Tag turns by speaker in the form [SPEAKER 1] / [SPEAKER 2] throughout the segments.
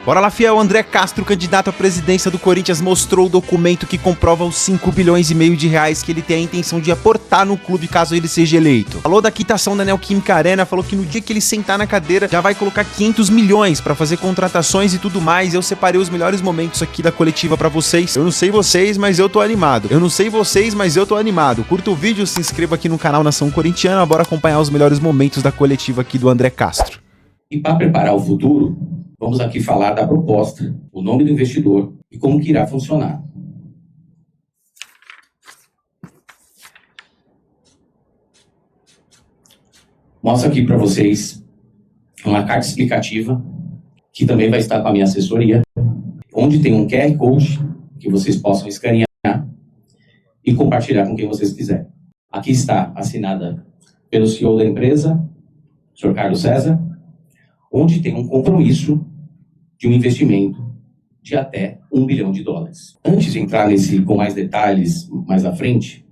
[SPEAKER 1] Bora lá, fiel. André Castro, candidato à presidência do Corinthians, mostrou o documento que comprova os 5,5 bilhões de reais que ele tem a intenção de aportar no clube caso ele seja eleito. Falou da quitação da Neoquímica Arena, falou que no dia que ele sentar na cadeira já vai colocar 500 milhões pra fazer contratações e tudo mais. Eu separei os melhores momentos aqui da coletiva pra vocês. Eu não sei vocês, mas eu tô animado. Curta o vídeo, se inscreva aqui no canal Nação Corintiana. Bora acompanhar os melhores momentos da coletiva aqui do André Castro.
[SPEAKER 2] E para preparar o futuro, vamos aqui falar da proposta, o nome do investidor e como que irá funcionar. Mostro aqui para vocês uma carta explicativa, que também vai estar com a minha assessoria, onde tem um QR Code que vocês possam escanear e compartilhar com quem vocês quiserem. Aqui está assinada pelo CEO da empresa, Sr. Carlos César, onde tem um compromisso de um investimento de até US$1 bilhão. Antes de entrar com mais detalhes mais à frente,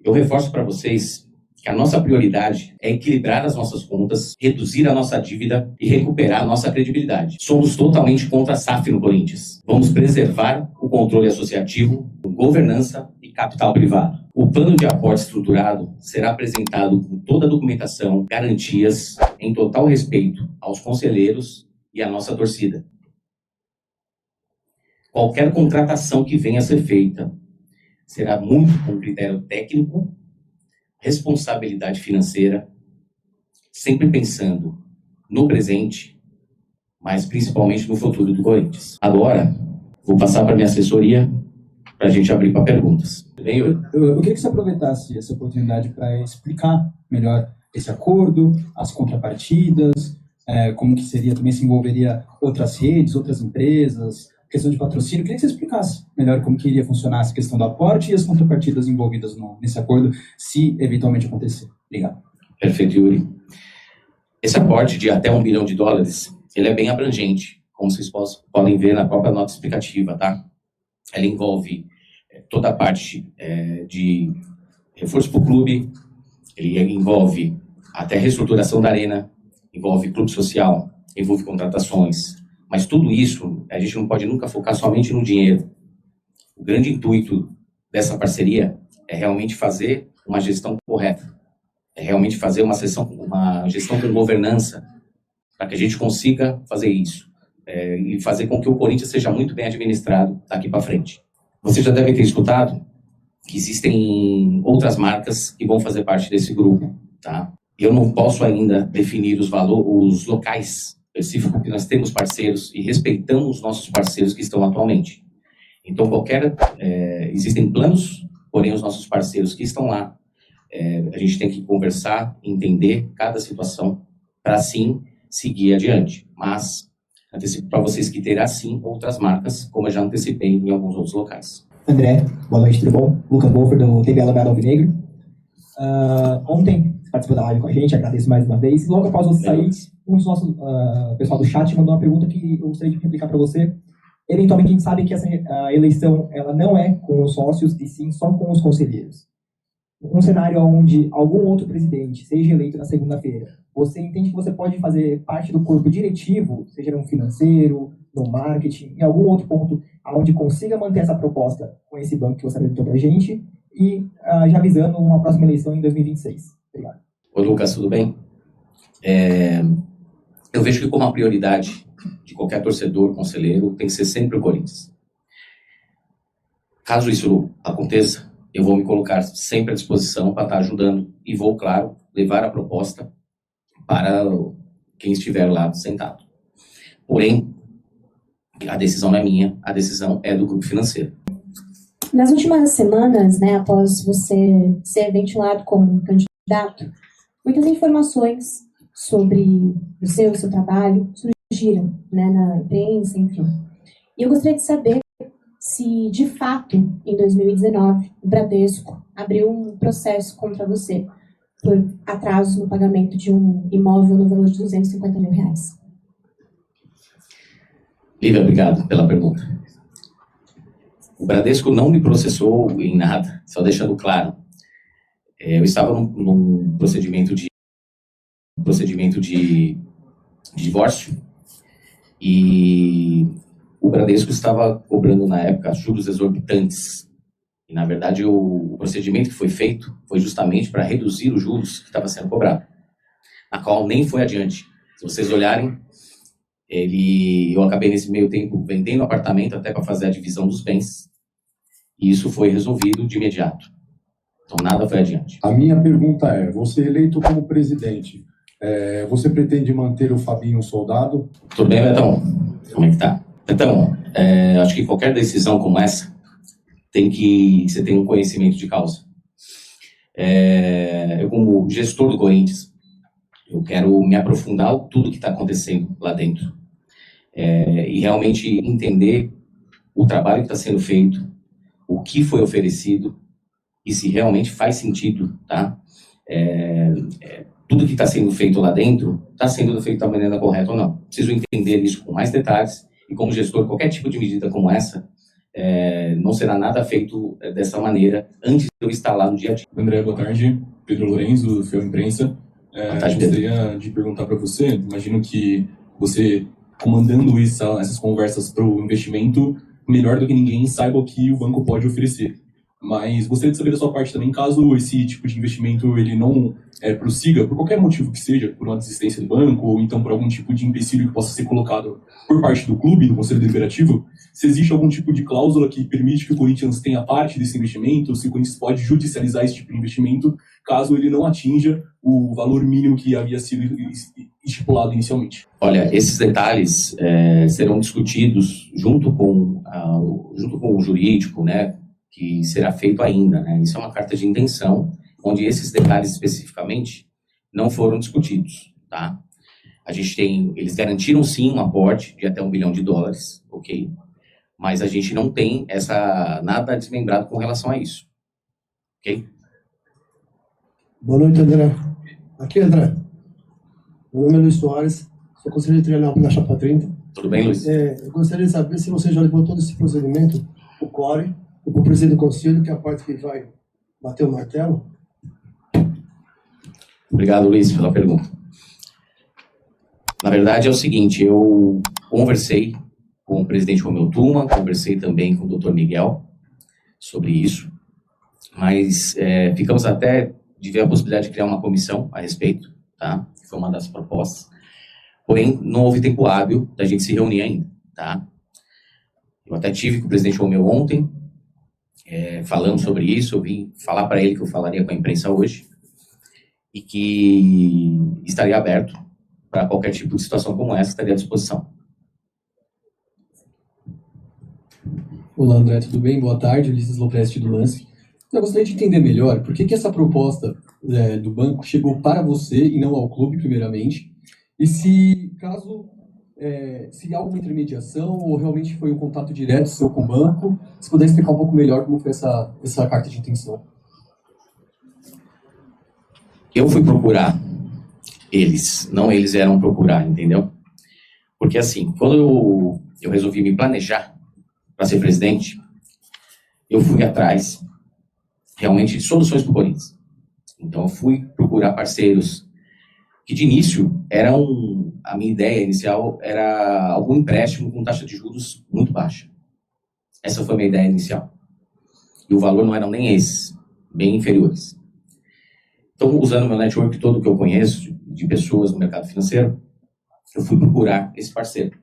[SPEAKER 2] eu reforço para vocês que a nossa prioridade é equilibrar as nossas contas, reduzir a nossa dívida e recuperar a nossa credibilidade. Somos totalmente contra a SAF no Corinthians. Vamos preservar o controle associativo, governança e capital privado. O plano de aporte estruturado será apresentado com toda a documentação, garantias, em total respeito aos conselheiros e à nossa torcida. Qualquer contratação que venha a ser feita será muito com critério técnico, responsabilidade financeira, sempre pensando no presente, mas principalmente no futuro do Corinthians. Agora, vou passar para minha assessoria para a gente abrir para perguntas. Bem,
[SPEAKER 3] eu queria que você aproveitasse essa oportunidade para explicar melhor esse acordo, as contrapartidas, como que seria, também se envolveria outras redes, outras empresas, questão de patrocínio. Eu queria que você explicasse melhor como que iria funcionar essa questão do aporte e as contrapartidas envolvidas nesse acordo, se eventualmente acontecer. Obrigado.
[SPEAKER 2] Perfeito, Yuri. Esse aporte de até US$1 bilhão, ele é bem abrangente, como vocês podem ver na própria nota explicativa, tá? Ela envolve toda a parte de reforço para o clube, ele envolve até reestruturação da arena, envolve clube social, envolve contratações, mas tudo isso a gente não pode nunca focar somente no dinheiro. O grande intuito dessa parceria é realmente fazer uma gestão correta, é realmente fazer uma gestão com governança, para que a gente consiga fazer isso e fazer com que o Corinthians seja muito bem administrado daqui para frente. Você já deve ter escutado que existem outras marcas que vão fazer parte desse grupo, tá? Eu não posso ainda definir os locais específicos, porque nós temos parceiros e respeitamos os nossos parceiros que estão atualmente. Então, existem planos, porém os nossos parceiros que estão lá, a gente tem que conversar, entender cada situação, para assim seguir adiante. Mas antecipo para vocês que terá sim outras marcas, como eu já antecipei em alguns outros locais.
[SPEAKER 4] André, boa noite, tudo bom? Lucas Bolfer, do TV Alameda Alvinegro. Ontem você participou da live com a gente, agradeço mais uma vez. Logo após você sair, um dos nossos pessoal do chat mandou uma pergunta que eu gostaria de replicar para você. Eventualmente a gente sabe que a eleição ela não é com os sócios, e sim só com os conselheiros. Um cenário onde algum outro presidente seja eleito na segunda-feira, você entende que você pode fazer parte do corpo diretivo, seja no financeiro, no marketing, em algum outro ponto, onde consiga manter essa proposta com esse banco que você apresentou para a gente, e já visando uma próxima eleição em 2026. Obrigado.
[SPEAKER 2] Oi, Lucas, tudo bem? Eu vejo que como a prioridade de qualquer torcedor, conselheiro, tem que ser sempre o Corinthians. Caso isso aconteça, eu vou me colocar sempre à disposição para estar ajudando e vou, claro, levar a proposta para quem estiver lá sentado. Porém, a decisão não é minha, a decisão é do grupo financeiro.
[SPEAKER 5] Nas últimas semanas, após você ser ventilado como candidato, muitas informações sobre o seu trabalho surgiram, na imprensa, enfim. E eu gostaria de saber se, de fato, em 2019, o Bradesco abriu um processo contra você por atrasos no pagamento de um imóvel no valor de R$250 mil.
[SPEAKER 2] Lívia, obrigado pela pergunta. O Bradesco não me processou em nada, só deixando claro. Eu estava num procedimento de divórcio E o Bradesco estava cobrando, na época, juros exorbitantes. E, na verdade, o procedimento que foi feito foi justamente para reduzir os juros que estava sendo cobrado, a qual nem foi adiante. Se vocês olharem, eu acabei nesse meio tempo vendendo o apartamento até para fazer a divisão dos bens, e isso foi resolvido de imediato. Então, nada foi adiante.
[SPEAKER 6] A minha pergunta é, você eleito como presidente, você pretende manter o Fabinho soldado?
[SPEAKER 2] Tudo bem, Betão? Como é que tá? Betão, acho que qualquer decisão como essa, você tem um conhecimento de causa. Eu, como gestor do Corinthians, eu quero me aprofundar em tudo que está acontecendo lá dentro. E realmente entender o trabalho que está sendo feito, o que foi oferecido, e se realmente faz sentido, tá? Tudo que está sendo feito lá dentro está sendo feito da maneira correta ou não. Preciso entender isso com mais detalhes, e como gestor, qualquer tipo de medida como essa, não será nada feito dessa maneira antes de eu estar lá no dia a dia.
[SPEAKER 7] André, boa tarde. Pedro Lourenço, do Fiel Imprensa.
[SPEAKER 2] Boa tarde,
[SPEAKER 7] gostaria de perguntar para você, imagino que você, comandando essas conversas para o investimento, melhor do que ninguém saiba o que o banco pode oferecer. Mas gostaria de saber da sua parte também, caso esse tipo de investimento ele não prossiga, por qualquer motivo que seja, por uma desistência do banco, ou então por algum tipo de empecilho que possa ser colocado por parte do clube, do Conselho Deliberativo, se existe algum tipo de cláusula que permite que o Corinthians tenha parte desse investimento, se o Corinthians pode judicializar esse tipo de investimento, caso ele não atinja o valor mínimo que havia sido estipulado inicialmente.
[SPEAKER 2] Olha, esses detalhes serão discutidos junto com o jurídico, né, que será feito ainda, né? Isso é uma carta de intenção, onde esses detalhes especificamente não foram discutidos, tá? Eles garantiram sim um aporte de até $1 bilhão, ok? Mas a gente não tem nada desmembrado com relação a isso, ok?
[SPEAKER 8] Boa noite, André. Aqui, André. Meu nome é Luiz Soares, sou conselheiro de treinamento na Chapa 30.
[SPEAKER 2] Tudo bem, Luiz?
[SPEAKER 8] Eu gostaria de saber se você já levou todo esse procedimento, o CORE, e para o presidente do conselho, que é a parte que vai bater o martelo.
[SPEAKER 2] Obrigado, Luiz, pela pergunta. Na verdade, é o seguinte, eu conversei com o presidente Romeu Tuma, conversei também com o Dr. Miguel sobre isso, mas ficamos até de ver a possibilidade de criar uma comissão a respeito, tá? Foi uma das propostas. Porém, não houve tempo hábil da gente se reunir ainda, tá? Eu até tive com o presidente Romeu ontem, falamos sobre isso, eu vim falar para ele que eu falaria com a imprensa hoje e que estaria aberto para qualquer tipo de situação como essa, estaria à disposição.
[SPEAKER 9] Olá, André, tudo bem? Boa tarde, Ulisses Lopresti do Lance. Eu gostaria de entender melhor por que essa proposta do banco chegou para você e não ao clube, primeiramente, e se há alguma intermediação ou realmente foi um contato direto seu com o banco, se puder explicar um pouco melhor como foi essa carta de intenção.
[SPEAKER 2] Eu fui procurar eles, não eles eram procurar, entendeu? Porque assim, quando eu resolvi me planejar para ser presidente, eu fui atrás realmente de soluções para o Corinthians. Então eu fui procurar parceiros que de início a minha ideia inicial era algum empréstimo com taxa de juros muito baixa. Essa foi a minha ideia inicial. E o valor não eram nem esses, bem inferiores. Então, usando o meu network todo que eu conheço, de pessoas no mercado financeiro, eu fui procurar esse parceiro.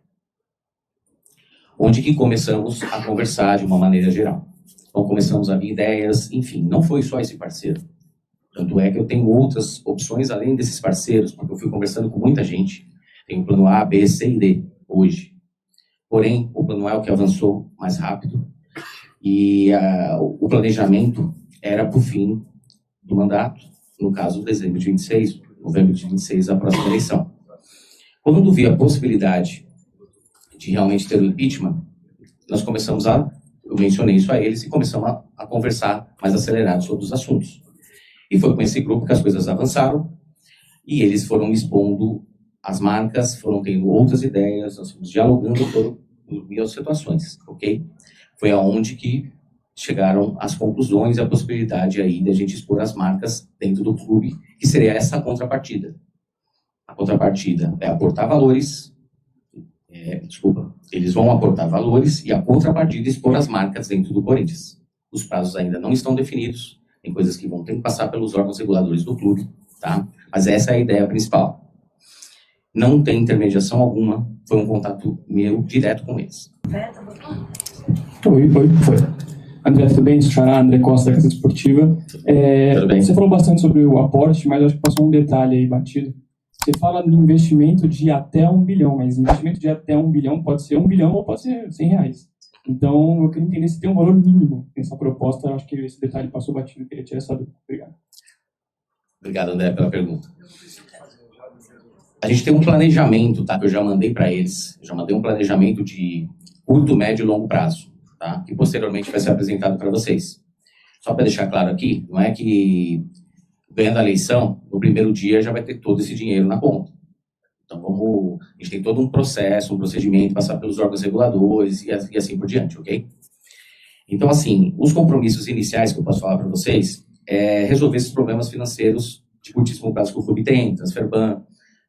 [SPEAKER 2] Onde que começamos a conversar de uma maneira geral. Então, começamos a ver ideias, enfim, não foi só esse parceiro. Tanto é que eu tenho outras opções além desses parceiros, porque eu fui conversando com muita gente. Tem o plano A, B, C e D hoje. Porém, o plano A é o que avançou mais rápido e o planejamento era para o fim do mandato, no caso, dezembro de 26, novembro de 26, a próxima eleição. Quando eu vi a possibilidade de realmente ter o impeachment, nós começamos eu mencionei isso a eles e começamos a conversar mais acelerado sobre os assuntos. E foi com esse grupo que as coisas avançaram e eles foram expondo as marcas, foram tendo outras ideias, nós fomos dialogando por as situações, ok? Foi aonde que chegaram as conclusões e a possibilidade aí de a gente expor as marcas dentro do clube, que seria essa contrapartida. A contrapartida é aportar valores eles vão aportar valores e a contrapartida expor as marcas dentro do Corinthians. Os prazos ainda não estão definidos, tem coisas que vão ter que passar pelos órgãos reguladores do clube, tá? Mas essa é a ideia principal. Não tem intermediação alguma, foi um contato meu direto com eles.
[SPEAKER 10] Foi. André, tudo bem? Sou Xará, André Costa, da Casa Esportiva.
[SPEAKER 2] Tudo bem?
[SPEAKER 10] Você falou bastante sobre o aporte, mas acho que passou um detalhe aí batido. Você fala de investimento de até 1 bilhão, mas investimento de até 1 bilhão pode ser 1 bilhão ou pode ser 100 reais. Então, eu queria entender se tem um valor mínimo nessa proposta. Eu acho que esse detalhe passou batido, eu queria tirar essa dúvida. Obrigado.
[SPEAKER 2] Obrigado, André, pela pergunta. A gente tem um planejamento, tá? Que eu já mandei para eles. Eu já mandei um planejamento de curto, médio e longo prazo, tá? Que posteriormente vai ser apresentado para vocês. Só para deixar claro aqui, não é que ganhando a eleição, no primeiro dia já vai ter todo esse dinheiro na conta. Então, a gente tem todo um processo, um procedimento, passar pelos órgãos reguladores e assim por diante, ok? Então, assim, os compromissos iniciais que eu posso falar para vocês é resolver esses problemas financeiros de curtíssimo prazo que o clube tem, Transferban.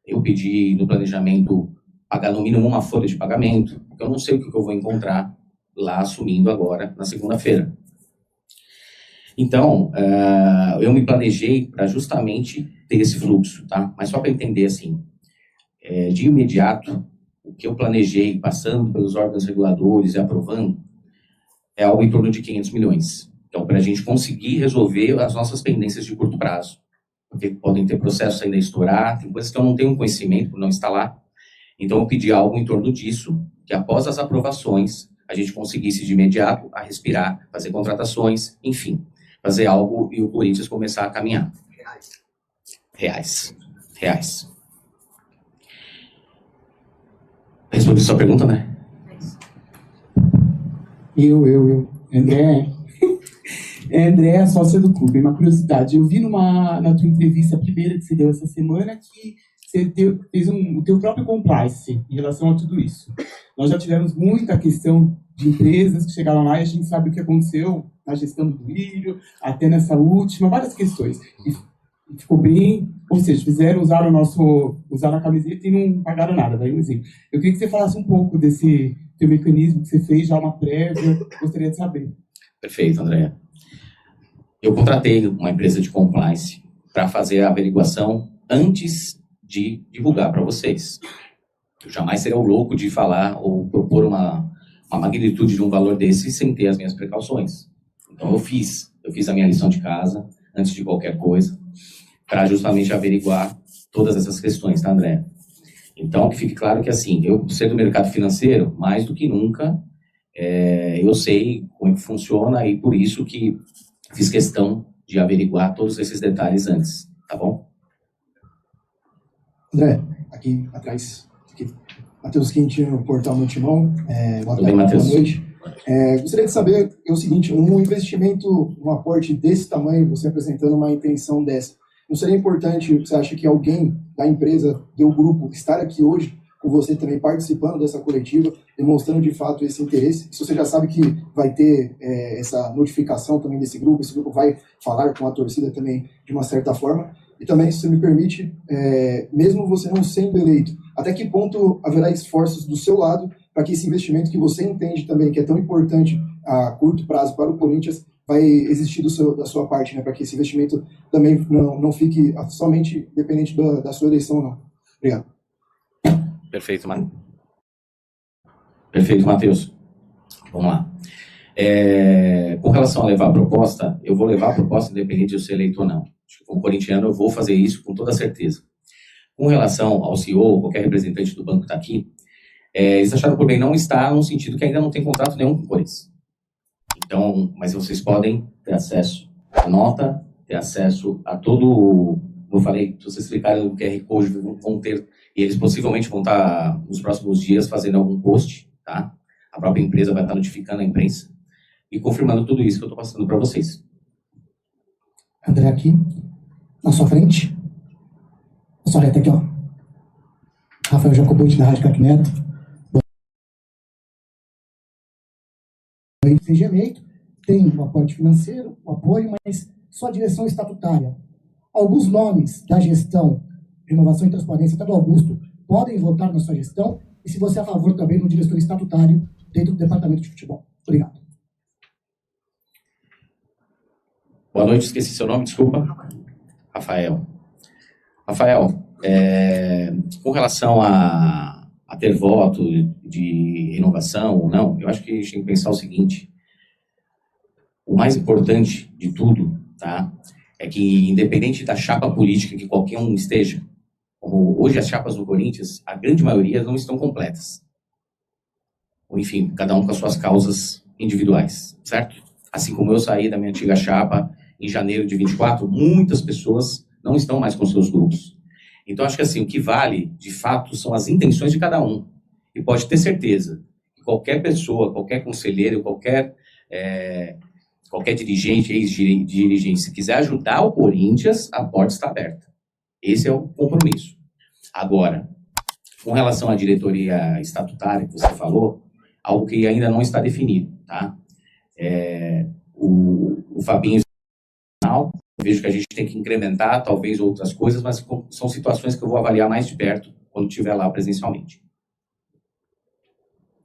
[SPEAKER 2] Eu pedi no planejamento pagar no mínimo uma folha de pagamento, porque eu não sei o que eu vou encontrar lá assumindo agora na segunda-feira. Então, eu me planejei para justamente ter esse fluxo, tá? Mas só para entender, assim, de imediato, o que eu planejei, passando pelos órgãos reguladores e aprovando, é algo em torno de 500 milhões. Então, para a gente conseguir resolver as nossas pendências de curto prazo. Porque podem ter processos ainda a estourar, tem coisas que eu não tenho conhecimento por não estar lá. Então, eu pedi algo em torno disso, que após as aprovações, a gente conseguisse de imediato a respirar, fazer contratações, enfim, fazer algo e o Corinthians começar a caminhar. Reais. Respondi sua pergunta, né?
[SPEAKER 10] Eu. André, sócia do clube. Uma curiosidade, eu vi na tua entrevista primeira que você deu essa semana que você fez o teu próprio compliance em relação a tudo isso. Nós já tivemos muita questão de empresas que chegaram lá e a gente sabe o que aconteceu na gestão do Lírio, até nessa última, várias questões. E ficou bem, ou seja, usaram a camiseta e não pagaram nada, daí um exemplo. Eu queria que você falasse um pouco desse teu mecanismo que você fez, já uma prévia, gostaria de saber.
[SPEAKER 2] Perfeito, André. Eu contratei uma empresa de compliance para fazer a averiguação antes de divulgar para vocês. Eu jamais seria o louco de falar ou propor uma magnitude de um valor desse sem ter as minhas precauções. Então eu fiz a minha lição de casa antes de qualquer coisa para justamente averiguar todas essas questões, tá, André? Então que fique claro que assim, eu ser do mercado financeiro, mais do que nunca, eu sei como é que funciona e por isso que fiz questão de averiguar todos esses detalhes antes, tá bom?
[SPEAKER 8] André, aqui atrás, Matheus Quintino, Portal Multimão.
[SPEAKER 2] Tudo bem, Matheus?
[SPEAKER 8] Boa noite. Gostaria de saber o seguinte, um investimento, um aporte desse tamanho, você apresentando uma intenção dessa, não seria importante, você acha que alguém da empresa, do grupo, estar aqui hoje com você também participando dessa coletiva, demonstrando de fato esse interesse? Se você já sabe que vai ter essa notificação também desse grupo, esse grupo vai falar com a torcida também de uma certa forma, e também, se você me permite, mesmo você não sendo eleito, até que ponto haverá esforços do seu lado para que esse investimento que você entende também que é tão importante a curto prazo para o Corinthians vai existir da sua parte, né, para que esse investimento também não fique somente dependente da sua eleição, não. Obrigado.
[SPEAKER 2] Perfeito, Matheus. Vamos lá. Com relação a levar a proposta, eu vou levar a proposta independente de eu ser eleito ou não. Como corintiano, eu vou fazer isso com toda certeza. Com relação ao CEO, qualquer representante do banco que está aqui, eles acharam por bem não estar no sentido que ainda não tem contrato nenhum com o Corinthians. Então, mas vocês podem ter acesso à nota, ter acesso a todo... Como eu falei, se vocês clicarem no QR Code, vão ter... E eles possivelmente vão estar, nos próximos dias, fazendo algum post, tá? A própria empresa vai estar notificando a imprensa e confirmando tudo isso que eu estou passando para vocês.
[SPEAKER 4] André, aqui, na sua frente. Na sua reta aqui, ó. Rafael Jacobucci, da Rádio Craque Neto. Seja eleito, tem um aporte financeiro, um apoio, mas só direção estatutária. Alguns nomes da gestão de inovação e transparência, até do Augusto, podem votar na sua gestão,
[SPEAKER 8] e se você é a favor também do diretor estatutário dentro do departamento de futebol. Obrigado.
[SPEAKER 2] Boa noite, esqueci seu nome, desculpa. Rafael. Rafael, com relação a ter voto de renovação ou não, eu acho que a gente tem que pensar o seguinte: o mais importante de tudo, tá, é que, independente da chapa política que qualquer um esteja, como hoje as chapas do Corinthians, a grande maioria não estão completas. Ou, enfim, cada um com as suas causas individuais, certo? Assim como eu saí da minha antiga chapa em janeiro de 24, muitas pessoas não estão mais com seus grupos. Então, acho que assim, o que vale, de fato, são as intenções de cada um. E pode ter certeza que qualquer pessoa, qualquer conselheiro, qualquer dirigente, ex-dirigente, se quiser ajudar o Corinthians, a porta está aberta. Esse é o compromisso. Agora, com relação à diretoria estatutária que você falou, algo que ainda não está definido, tá? O Fabinho, eu vejo que a gente tem que incrementar talvez outras coisas, mas são situações que eu vou avaliar mais de perto quando estiver lá presencialmente.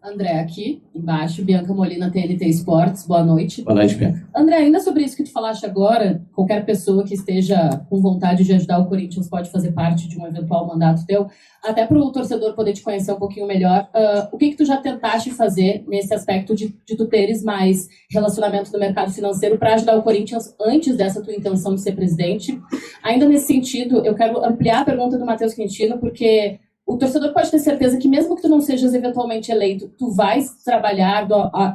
[SPEAKER 11] André, aqui embaixo, Bianca Molina, TNT Esportes, boa noite.
[SPEAKER 2] Boa noite, Bianca.
[SPEAKER 11] André, ainda sobre isso que tu falaste agora, qualquer pessoa que esteja com vontade de ajudar o Corinthians pode fazer parte de um eventual mandato teu, até para o torcedor poder te conhecer um pouquinho melhor. O que tu já tentaste fazer nesse aspecto de tu teres mais relacionamento no mercado financeiro para ajudar o Corinthians antes dessa tua intenção de ser presidente? Ainda nesse sentido, eu quero ampliar a pergunta do Matheus Quintino, porque o torcedor pode ter certeza que mesmo que tu não sejas eventualmente eleito, tu vais trabalhar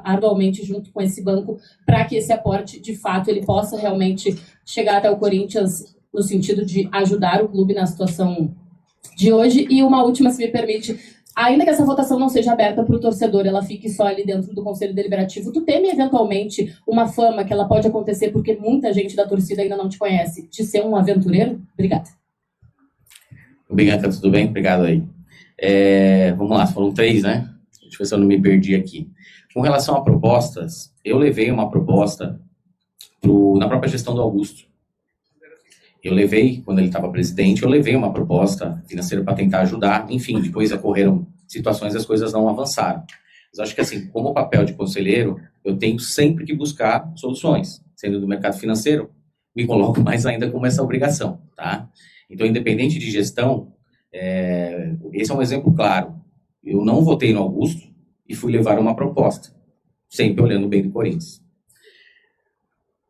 [SPEAKER 11] arduamente junto com esse banco para que esse aporte, de fato, ele possa realmente chegar até o Corinthians no sentido de ajudar o clube na situação de hoje. E uma última, se me permite, ainda que essa votação não seja aberta para o torcedor, ela fique só ali dentro do Conselho Deliberativo, tu teme eventualmente uma fama que ela pode acontecer porque muita gente da torcida ainda não te conhece, de ser um aventureiro? Obrigada.
[SPEAKER 2] Bianca, tudo bem? Obrigado aí. Vamos lá, foram 3, né? Deixa eu ver se eu não me perdi aqui. Com relação a propostas, eu levei uma proposta na própria gestão do Augusto. Eu levei, quando ele estava presidente, eu levei uma proposta financeira para tentar ajudar. Enfim, depois ocorreram situações e as coisas não avançaram. Mas acho que, assim, como papel de conselheiro, eu tenho sempre que buscar soluções. Sendo do mercado financeiro, me coloco mais ainda como essa obrigação, tá? Então, independente de gestão, esse é um exemplo claro. Eu não votei no Augusto e fui levar uma proposta, sempre olhando bem do Corinthians.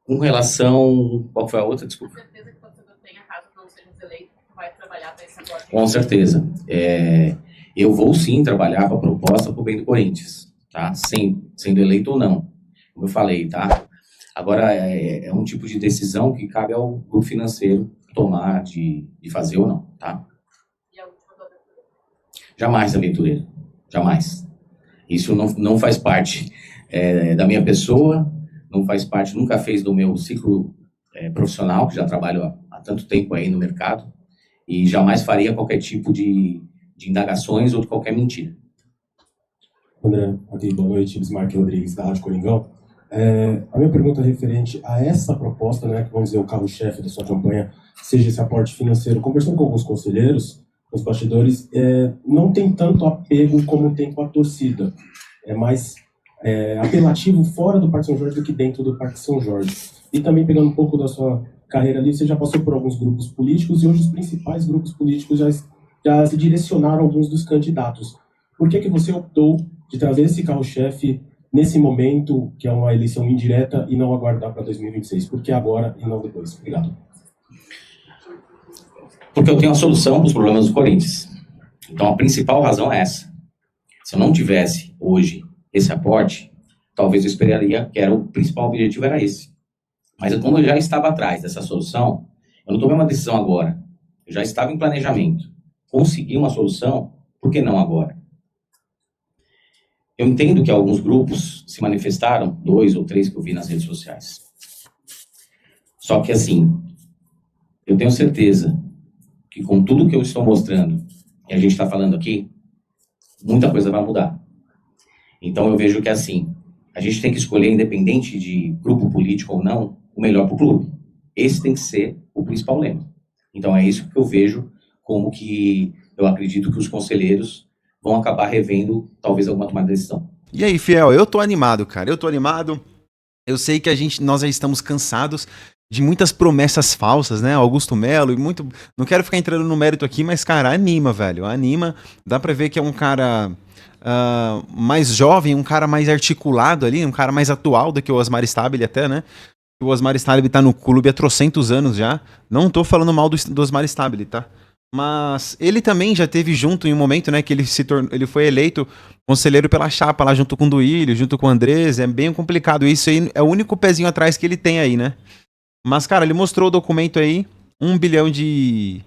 [SPEAKER 2] Com relação... Qual foi a outra? Desculpa.
[SPEAKER 11] Com certeza que o torcedor tenha, caso não seja eleito, vai trabalhar para esse acordo.
[SPEAKER 2] Com certeza. Eu vou sim trabalhar para a proposta para o bem do Corinthians, tá? Sendo eleito ou não, como eu falei, tá? Agora, é um tipo de decisão que cabe ao grupo financeiro tomar de fazer ou não, tá?
[SPEAKER 11] E a última do aventureiro?
[SPEAKER 2] Jamais aventureiro, jamais. Isso não faz parte da minha pessoa, não faz parte, nunca fez do meu ciclo profissional, que já trabalho há tanto tempo aí no mercado, e jamais faria qualquer tipo de indagações ou de qualquer mentira.
[SPEAKER 12] André, aqui, boa noite, Bismarck Rodrigues, da Rádio Coringão. A minha pergunta é referente a essa proposta, né, que vamos dizer o carro-chefe da sua campanha, seja esse aporte financeiro. Conversando com alguns conselheiros, os bastidores, não tem tanto apego como tem com a torcida. É mais apelativo fora do Parque São Jorge do que dentro do Parque São Jorge. E também pegando um pouco da sua carreira ali, você já passou por alguns grupos políticos e hoje os principais grupos políticos já se direcionaram a alguns dos candidatos. Por que você optou de trazer esse carro-chefe nesse momento, que é uma eleição indireta, e não aguardar para 2026? Por que agora e não depois? Obrigado.
[SPEAKER 2] Porque eu tenho a solução para os problemas do Corinthians. Então, a principal razão é essa. Se eu não tivesse, hoje, esse aporte, talvez eu esperaria que o principal objetivo era esse. Mas como eu já estava atrás dessa solução, eu não tomei uma decisão agora. Eu já estava em planejamento. Consegui uma solução, por que não agora? Eu entendo que alguns grupos se manifestaram, 2 ou 3 que eu vi nas redes sociais. Só que, assim, eu tenho certeza que com tudo que eu estou mostrando, e a gente está falando aqui, muita coisa vai mudar. Então, eu vejo que, assim, a gente tem que escolher, independente de grupo político ou não, o melhor para o clube. Esse tem que ser o principal lema. Então, é isso que eu vejo como que eu acredito que os conselheiros vão acabar revendo talvez alguma tomada de decisão.
[SPEAKER 1] E aí, Fiel, eu tô animado, cara. Eu tô animado. Eu sei que nós já estamos cansados de muitas promessas falsas, né? Augusto Melo e muito... Não quero ficar entrando no mérito aqui, mas, cara, anima, velho. Anima. Dá pra ver que é um cara mais jovem, um cara mais articulado ali, um cara mais atual do que o Osmar Stabile até, né? O Osmar Stabile tá no clube há trocentos anos já. Não tô falando mal do Osmar Stabile, tá? Mas ele também já teve junto em um momento, né, que ele foi eleito conselheiro pela chapa lá junto com o Duílio, junto com o Andrés. É bem complicado isso aí, é o único pezinho atrás que ele tem aí, né? Mas, cara, ele mostrou o documento aí, 1 bilhão de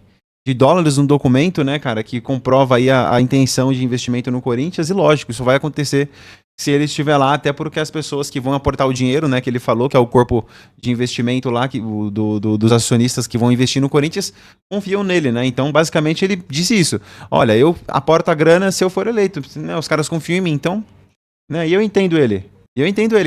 [SPEAKER 1] dólares no documento, né, cara, que comprova aí a intenção de investimento no Corinthians. E lógico, isso vai acontecer se ele estiver lá, até porque as pessoas que vão aportar o dinheiro, né, que ele falou, que é o corpo de investimento lá, dos acionistas que vão investir no Corinthians, confiam nele, né? Então, basicamente, ele disse isso. Olha, eu aporto a grana se eu for eleito, né? Os caras confiam em mim, então, né? E eu entendo ele.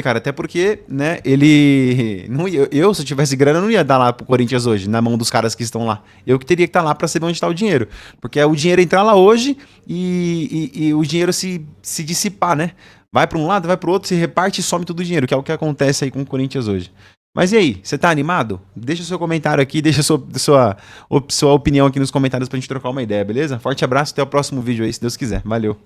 [SPEAKER 1] Cara, até porque, né, ele... Eu, se eu tivesse grana, não ia dar lá pro Corinthians hoje, na mão dos caras que estão lá. Eu que teria que estar lá pra saber onde está o dinheiro. Porque é o dinheiro entrar lá hoje e o dinheiro se dissipar, né? Vai pra um lado, vai pro outro, se reparte e some todo o dinheiro, que é o que acontece aí com o Corinthians hoje. Mas e aí, você tá animado? Deixa o seu comentário aqui, deixa sua opinião aqui nos comentários pra gente trocar uma ideia, beleza? Forte abraço, até o próximo vídeo aí, se Deus quiser. Valeu!